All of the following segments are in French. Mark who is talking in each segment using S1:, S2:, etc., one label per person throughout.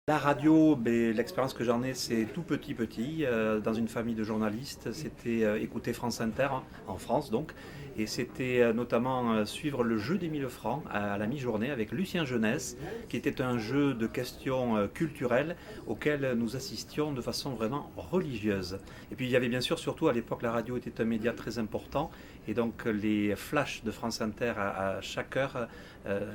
S1: La radio, l'expérience que j'en ai, c'est tout petit, dans une famille de journalistes. C'était écouter France Inter, hein, en France donc, et c'était notamment suivre le jeu des 1000 francs à la mi-journée avec Lucien Jeunesse, qui était un jeu de questions culturelles auquel nous assistions de façon vraiment religieuse. Et puis il y avait bien sûr, surtout à l'époque, la radio était un média très important, et donc les flashs de France Inter à chaque heure,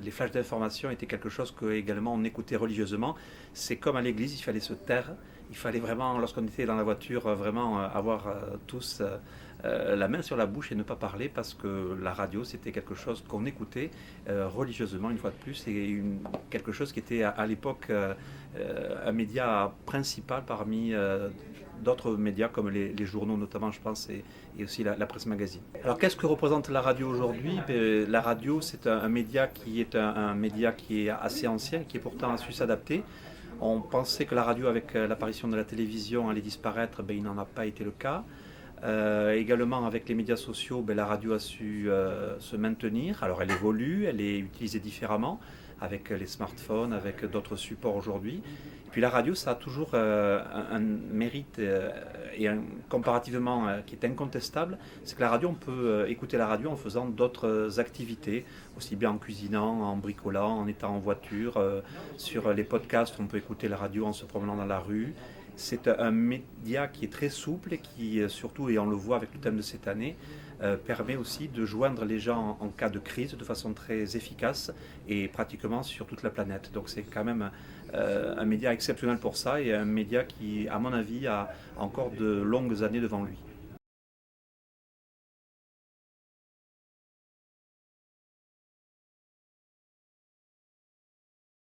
S1: les flashs d'information étaient quelque chose que également on écoutait religieusement. C'est comme à l'église, il fallait se taire. Il fallait vraiment, lorsqu'on était dans la voiture, vraiment avoir tous la main sur la bouche et ne pas parler parce que la radio, c'était quelque chose qu'on écoutait religieusement, une fois de plus, et quelque chose qui était à l'époque un média principal parmi d'autres médias comme les journaux notamment, je pense, et aussi la presse magazine. Alors qu'est-ce que représente la radio aujourd'hui? La radio, c'est un média qui est un média qui est assez ancien, qui est pourtant a su s'adapter. On pensait que la radio, avec l'apparition de la télévision, allait disparaître, il n'en a pas été le cas. Également avec les médias sociaux, la radio a su se maintenir. Alors elle évolue, elle est utilisée différemment avec les smartphones, avec d'autres supports aujourd'hui. Et puis la radio, ça a toujours un mérite comparativement qui est incontestable, c'est que la radio, on peut écouter la radio en faisant d'autres activités, aussi bien en cuisinant, en bricolant, en étant en voiture, sur les podcasts, on peut écouter la radio en se promenant dans la rue. C'est un média qui est très souple et qui, surtout, et on le voit avec le thème de cette année, permet aussi de joindre les gens en cas de crise de façon très efficace et pratiquement sur toute la planète. Donc c'est quand même un média exceptionnel pour ça et un média qui, à mon avis, a encore de longues années devant lui.